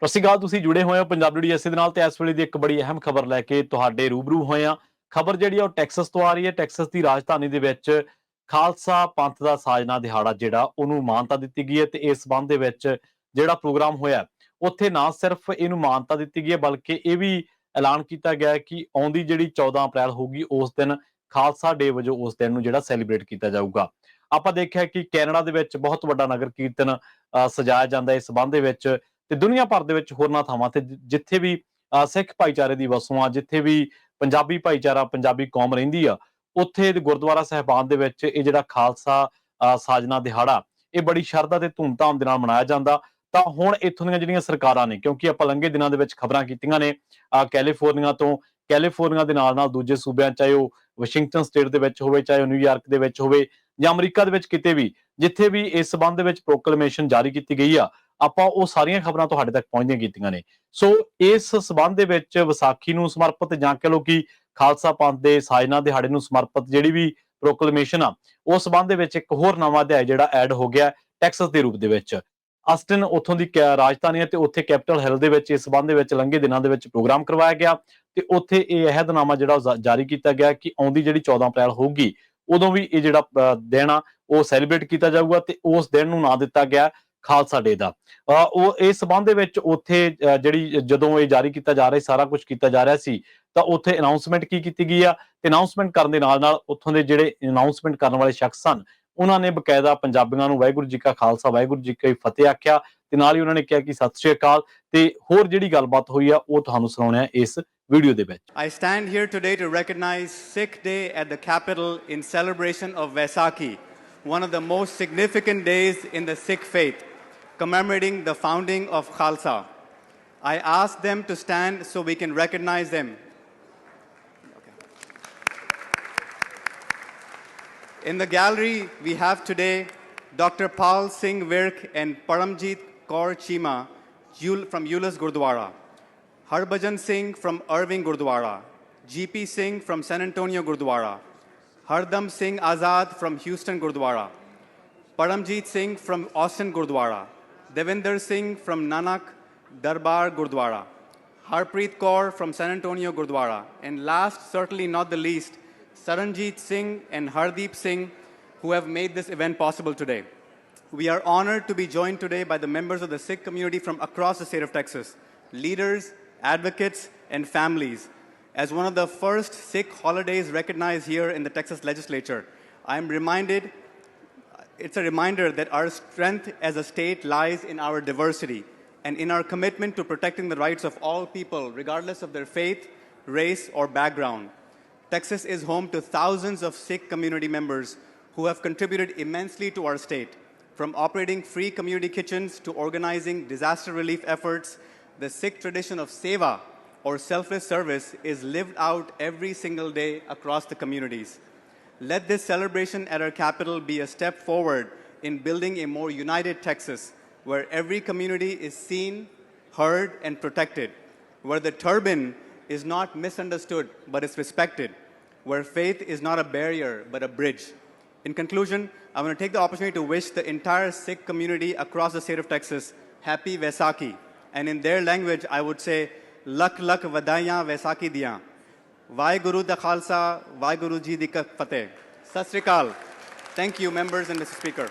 ਸਤਿ ਸ਼੍ਰੀ ਅਕਾਲ। ਤੁਸੀਂ ਜੁੜੇ ਹੋਏ ਹੋ ਪੰਜਾਬੀ ਡੀਐਸਸੀ ਦੇ ਨਾਲ ਤੇ ਇਸ ਵੇਲੇ ਦੀ ਇੱਕ ਬੜੀ ਅਹਿਮ ਖਬਰ ਲੈ ਕੇ ਤੁਹਾਡੇ ਰੂਬਰੂ ਹੋਏ ਆ। ਖਬਰ ਜਿਹੜੀ ਆ ਉਹ ਟੈਕਸਸ ਤੋਂ ਆ ਰਹੀ ਹੈ। ਟੈਕਸਸ ਦੀ ਰਾਜਧਾਨੀ ਦੇ ਵਿੱਚ ਖਾਲਸਾ ਪੰਥ ਦਾ ਸਾਜਨਾ ਦਿਹਾੜਾ ਜਿਹੜਾ ਉਹਨੂੰ ਮਾਨਤਾ ਦਿੱਤੀ ਗਈ ਹੈ ਤੇ ਇਸ ਸੰਬੰਧ ਦੇ ਵਿੱਚ ਜਿਹੜਾ ਪ੍ਰੋਗਰਾਮ ਹੋਇਆ ਉੱਥੇ ਨਾ ਸਿਰਫ ਇਹਨੂੰ ਮਾਨਤਾ ਦਿੱਤੀ ਗਈ ਹੈ ਬਲਕਿ ਇਹ ਵੀ ਐਲਾਨ ਕੀਤਾ ਗਿਆ ਕਿ ਆਉਂਦੀ ਜਿਹੜੀ 14 ਅਪ੍ਰੈਲ ਹੋਊਗੀ ਉਸ ਦਿਨ ਖਾਲਸਾ ਡੇ ਵਜੋਂ ਉਸ ਦਿਨ ਨੂੰ ਜਿਹੜਾ ਸੈਲੀਬ੍ਰੇਟ ਕੀਤਾ ਜਾਊਗਾ। ਆਪਾਂ ਦੇਖਿਆ ਕਿ ਕੈਨੇਡਾ ਦੇ ਵਿੱਚ ਬਹੁਤ ਵੱਡਾ ਨਗਰ ਕੀਰਤਨ ਸਜਾਇਆ ਜਾਂਦਾ ਇਸ ਸੰਬੰਧ ਦੇ ਵਿੱਚ ਤੇ ਦੁਨੀਆ ਭਰ ਦੇ ਵਿੱਚ ਹੋਰਨਾਂ ਥਾਵਾਂ ਤੇ ਜਿੱਥੇ ਵੀ ਸਿੱਖ ਭਾਈਚਾਰੇ ਦੀ ਵਸੋਂ ਆ, ਜਿੱਥੇ ਵੀ ਪੰਜਾਬੀ ਭਾਈਚਾਰਾ, ਪੰਜਾਬੀ ਕੌਮ ਰਹਿੰਦੀ ਆ, ਉੱਥੇ ਗੁਰਦੁਆਰਾ ਸਾਹਿਬਾਨ ਦੇ ਵਿੱਚ ਇਹ ਜਿਹੜਾ ਖਾਲਸਾ ਸਾਜਨਾ ਦਿਹਾੜਾ ਇਹ ਬੜੀ ਸ਼ਰਧਾ ਤੇ ਧੂਮਧਾਮ ਦੇ ਨਾਲ ਮਨਾਇਆ ਜਾਂਦਾ। ਤਾਂ ਹੁਣ ਇੱਥੋਂ ਦੀਆਂ ਜਿਹੜੀਆਂ ਸਰਕਾਰਾਂ ਨੇ, ਕਿਉਂਕਿ ਆਪਾਂ ਲੰਘੇ ਦਿਨਾਂ ਦੇ ਵਿੱਚ ਖਬਰਾਂ ਕੀਤੀਆਂ ਨੇ ਕੈਲੀਫੋਰਨੀਆ ਦੇ ਨਾਲ ਨਾਲ ਦੂਜੇ ਸੂਬਿਆਂ, ਚਾਹੇ ਉਹ ਵਾਸ਼ਿੰਗਟਨ ਸਟੇਟ ਦੇ ਵਿੱਚ ਹੋਵੇ, ਚਾਹੇ ਉਹ ਨਿਊਯਾਰਕ ਦੇ ਵਿੱਚ ਹੋਵੇ ਜਾਂ ਅਮਰੀਕਾ ਦੇ ਵਿੱਚ, ਕਿਤੇ ਵੀ ਜਿੱਥੇ ਵੀ ਇਸ ਸੰਬੰਧ ਦੇ ਵਿੱਚ ਪ੍ਰੋਕਲੇਮੇਸ਼ਨ ਜਾਰੀ ਕੀਤੀ ਗਈ ਆ, ਆਪਾਂ ਉਹ ਸਾਰੀਆਂ ਖਬਰਾਂ ਤੁਹਾਡੇ ਤੱਕ ਪਹੁੰਚਦੀਆਂ ਕੀਤੀਆਂ ਨੇ। ਸੋ ਇਸ ਸੰਬੰਧ ਦੇ ਵਿੱਚ ਵਿਸਾਖੀ ਨੂੰ ਸਮਰਪਿਤ ਜਾਂ ਕਹ ਲਓ ਕਿ ਖਾਲਸਾ ਪੰਥ ਦੇ ਸਾਜਨਾ ਦਿਹਾੜੇ ਨੂੰ ਸਮਰਪਿਤ ਜਿਹੜੀ ਵੀ ਪ੍ਰੋਕਲੇਮੇਸ਼ਨ ਆ, ਉਸ ਸੰਬੰਧ ਦੇ ਵਿੱਚ ਇੱਕ ਹੋਰ ਨਵਾਂ ਅਧਿਆਇ ਜਿਹੜਾ ਐਡ ਹੋ ਗਿਆ ਟੈਕਸਸ ਦੇ ਰੂਪ ਦੇ ਵਿੱਚ। ਅਸਟਨ ਉੱਥੋਂ ਦੀ ਰਾਜਧਾਨੀ ਹੈ ਤੇ ਉੱਥੇ ਕੈਪੀਟਲ ਹਿੱਲ ਦੇ ਵਿੱਚ ਇਸ ਸੰਬੰਧ ਦੇ ਵਿੱਚ ਲੰਘੇ ਦਿਨਾਂ ਦੇ ਵਿੱਚ ਪ੍ਰੋਗਰਾਮ ਕਰਵਾਇਆ ਗਿਆ ਤੇ ਉੱਥੇ ਇਹ ਅਹਿਦਨਾਮਾ ਜਿਹੜਾ ਜਾਰੀ ਕੀਤਾ ਗਿਆ ਕਿ ਆਉਂਦੀ ਜਿਹੜੀ 14 ਅਪ੍ਰੈਲ ਹੋਊਗੀ ਉਦੋਂ ਵੀ ਇਹ ਜਿਹੜਾ ਦਿਨ ਆ ਉਹ ਸੈਲੀਬ੍ਰੇਟ ਕੀਤਾ ਜਾਊਗਾ ਤੇ ਉਸ ਦਿਨ ਨੂੰ ਨਾਂ ਦਿੱਤਾ ਗਿਆ ਖਾਲਸਾ ਡੇ ਦਾ। ਉਹ ਇਸ ਸੰਬੰਧ ਦੇ ਵਿੱਚ ਉੱਥੇ ਜਿਹੜੀ ਜਦੋਂ ਇਹ ਜਾਰੀ ਕੀਤਾ ਜਾ ਰਿਹਾ, ਸਾਰਾ ਕੁਝ ਕੀਤਾ ਜਾ ਰਿਹਾ ਸੀ, ਤਾਂ ਉੱਥੇ ਅਨਾਉਂਸਮੈਂਟ ਕੀ ਕੀਤੀ ਗਈ ਆ ਤੇ ਅਨਾਉਂਸਮੈਂਟ ਕਰਨ ਦੇ ਨਾਲ ਨਾਲ ਉੱਥੋਂ ਦੇ ਜਿਹੜੇ ਅਨਾਉਂਸਮੈਂਟ ਕਰਨ ਵਾਲੇ ਸ਼ਖਸ ਸਨ ਉਹਨਾਂ ਨੇ ਬਕਾਇਦਾ ਪੰਜਾਬੀਆਂ ਨੂੰ ਵਾਹਿਗੁਰੂ ਜੀ ਕਾ ਖਾਲਸਾ ਵਾਹਿਗੁਰੂ ਜੀ ਕੀ ਫਤਿਹ ਆਖਿਆ ਤੇ ਨਾਲ ਹੀ ਉਹਨਾਂ ਨੇ ਕਿਹਾ ਕਿ ਸਤਿ ਸ਼੍ਰੀ ਅਕਾਲ ਤੇ ਹੋਰ ਜਿਹੜੀ ਗੱਲਬਾਤ ਹੋਈ ਆ ਉਹ ਤੁਹਾਨੂੰ ਸੁਣਾਉਣੇ ਆ ਇਸ ਵੀਡੀਓ ਦੇ ਵਿੱਚ। I stand here today to recognize Sikh Day at the capital in celebration of Vaisakhi, one of the most significant days in the Sikh faith, commemorating the founding of Khalsa. I ask them to stand so we can recognize them. In the gallery, we have today Dr. Pal Singh Virk and Paramjit Kaur Chima from Euless Gurdwara, Harbhajan Singh from Irving Gurdwara, GP Singh from San Antonio Gurdwara, Hardam Singh Azad from Houston Gurdwara, Paramjit Singh from Austin Gurdwara, Devinder Singh from Nanak Darbar Gurdwara, Harpreet Kaur from San Antonio Gurdwara, and last, certainly not the least, Saranjit Singh and Hardeep Singh, who have made this event possible today. We are honored to be joined today by the members of the Sikh community from across the state of Texas, leaders, advocates, and families. As one of the first Sikh holidays recognized here in the Texas legislature, it's a reminder that our strength as a state lies in our diversity and in our commitment to protecting the rights of all people, regardless of their faith, race, or background. Texas is home to thousands of Sikh community members who have contributed immensely to our state. From operating free community kitchens to organizing disaster relief efforts, the Sikh tradition of seva, or selfless service, is lived out every single day across the communities. Let this celebration at our capital be a step forward in building a more united Texas, where every community is seen, heard, and protected, where the turban is not misunderstood but is respected, where faith is not a barrier but a bridge. In conclusion, I want to take the opportunity to wish the entire Sikh community across the state of Texas happy Vaisakhi. And in their language, I would say, Lak Lak Vadaiyan Vaisakhi Diyan. Vaheguru da Khalsa, Vaheguru Ji di Fateh. Sat Sri Akal. Thank you, members and Mr. Speaker.